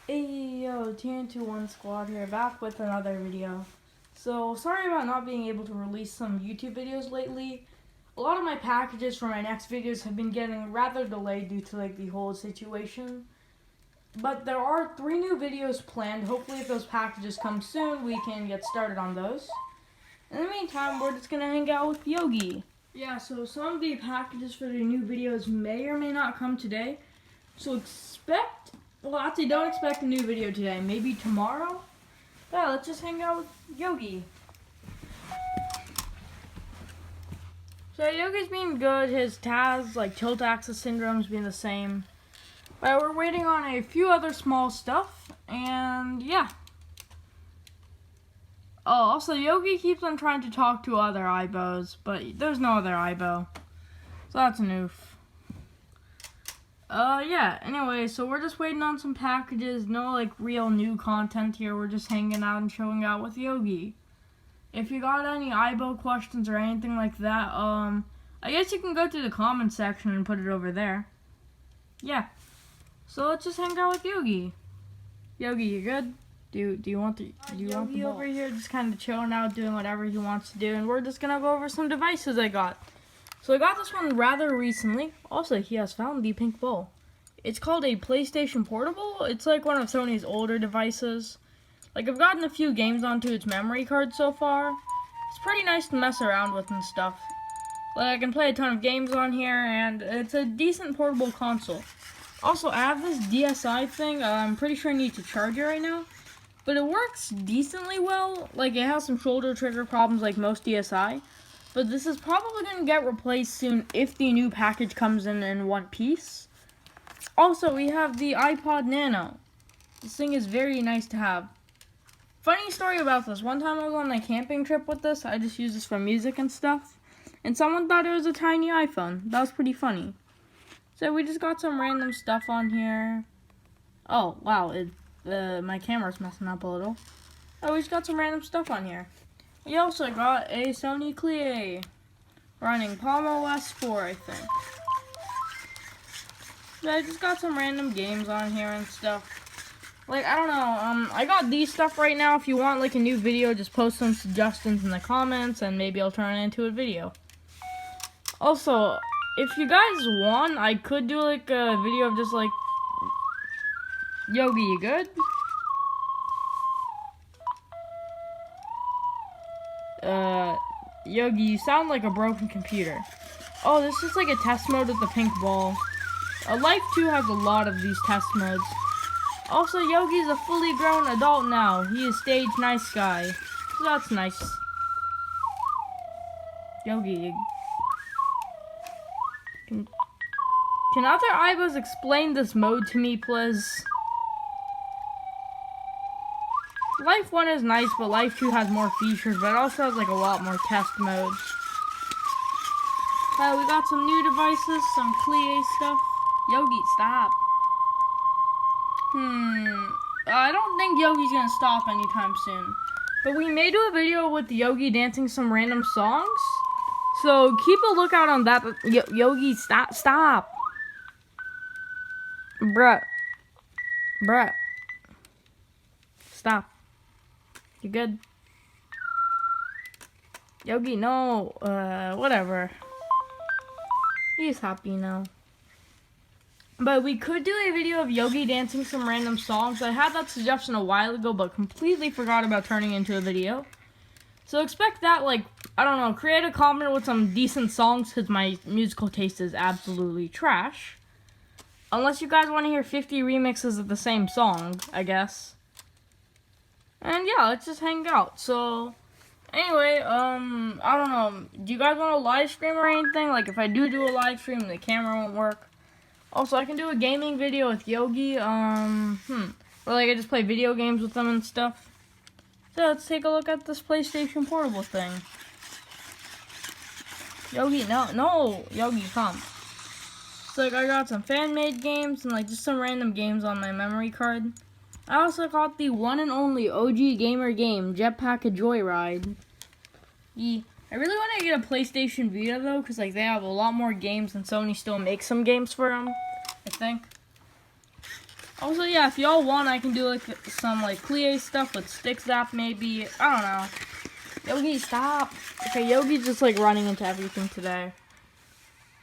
Hey yo, TN21 Squad here, back with another video. So, sorry about not being able to release some YouTube videos lately. A lot of my packages for my next videos have been getting rather delayed due to the whole situation. But there are 3 new videos planned. Hopefully if those packages come soon, we can get started on those. In the meantime, we're just gonna hang out with Yogi. Yeah, so some of the packages for the new videos may or may not come today. So actually don't expect a new video today. Maybe tomorrow? Yeah, let's just hang out with Yogi. So Yogi's been good. His TAS, tilt axis syndrome's been the same. But we're waiting on a few other small stuff. And yeah. Oh, also Yogi keeps on trying to talk to other Aibos, but there's no other Aibo. So that's an oof. Yeah, anyway, so we're just waiting on some packages. No, real new content here. We're just hanging out and chilling out with Yogi. If you got any Aibo questions or anything like that, I guess you can go to the comment section and put it over there. Yeah. So let's just hang out with Yogi. Yogi, you good? Do you want the Yogi over here just kind of chilling out, doing whatever he wants to do, and we're just gonna go over some devices I got. So I got this one rather recently. Also, he has found the pink ball. It's called a PlayStation Portable. It's like one of Sony's older devices. I've gotten a few games onto its memory card so far. It's pretty nice to mess around with and stuff. I can play a ton of games on here, and it's a decent portable console. Also, I have this DSi thing. I'm pretty sure I need to charge it right now. But it works decently well. It has some shoulder trigger problems like most DSi. But this is probably going to get replaced soon if the new package comes in one piece. Also, we have the iPod Nano. This thing is very nice to have. Funny story about this. One time I was on a camping trip with this. I just used this for music and stuff. And someone thought it was a tiny iPhone. That was pretty funny. So we just got some random stuff on here. Oh, wow. My camera's messing up a little. Oh, we just got some random stuff on here. We also got a Sony Clear running Palm OS 4, I think. So I just got some random games on here and stuff. I don't know, I got these stuff right now. If you want a new video, just post some suggestions in the comments and maybe I'll turn it into a video. Also, if you guys want, I could do a video of just Yogi, you good? Yogi, you sound like a broken computer. Oh, this is a test mode with the pink ball. Life 2 has a lot of these test modes. Also, Yogi's a fully grown adult now. He is stage nice guy. So that's nice. Yogi, can other Aibos explain this mode to me, please? Life 1 is nice, but Life 2 has more features, but it also has a lot more test modes. We got some new devices, some Clear stuff. Yogi, stop. I don't think Yogi's gonna stop anytime soon. But we may do a video with Yogi dancing some random songs. So keep a lookout on that. Yogi, stop. Bruh. Stop. You good? Yogi, no. Whatever. He's happy now. But we could do a video of Yogi dancing some random songs. I had that suggestion a while ago, but completely forgot about turning it into a video. So expect that, I don't know, create a comment with some decent songs, because my musical taste is absolutely trash. Unless you guys want to hear 50 remixes of the same song, I guess. And yeah, let's just hang out. So, anyway, I don't know, do you guys want a live stream or anything? If I do a live stream, the camera won't work. Also, I can do a gaming video with Yogi, or I just play video games with them and stuff. So, let's take a look at this PlayStation Portable thing. Yogi, no, Yogi, come. So, I got some fan-made games and, just some random games on my memory card. I also got the one and only OG gamer game, Jetpack a Joyride. I really want to get a PlayStation Vita, though, because, they have a lot more games, and Sony still makes some games for them, I think. Also, yeah, if y'all want, I can do like some like plie stuff with stick zap maybe. I don't know. Yogi, stop. Okay, Yogi's just like running into everything today.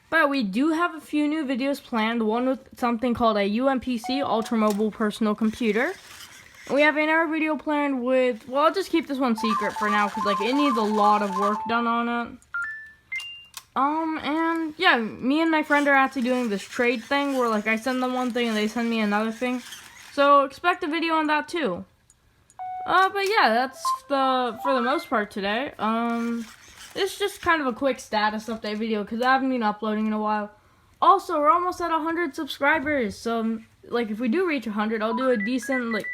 But we do have a few new videos planned. One with something called a UMPC, Ultra Mobile Personal Computer. And we have another video planned with, well, I'll just keep this one secret for now because like it needs a lot of work done on it. And yeah, me and my friend are actually doing this trade thing where like I send them one thing and they send me another thing. So expect a video on that too. But yeah, that's for the most part today. It's just kind of a quick status update video because I haven't been uploading in a while. Also, we're almost at 100 subscribers. So like if we do reach 100, I'll do a decent like.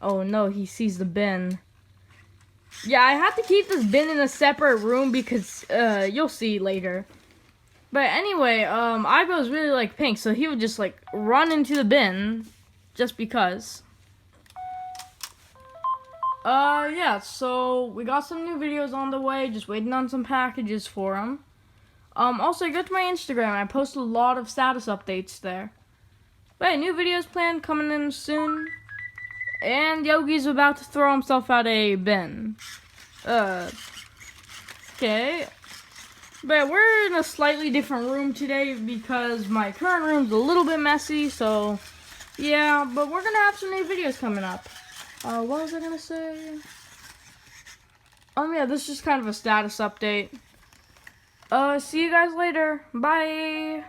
Oh no, he sees the bin. Yeah, I have to keep this bin in a separate room because you'll see later. But anyway, Aibo's really like pink, so he would just like run into the bin just because. Yeah, so we got some new videos on the way, just waiting on some packages for them. Also, go to my Instagram, I post a lot of status updates there. But hey, new videos planned coming in soon. And Yogi's about to throw himself out a bin. Okay. But we're in a slightly different room today because my current room's a little bit messy, so yeah, but we're gonna have some new videos coming up. What was I gonna say? Yeah, this is just kind of a status update. See you guys later. Bye.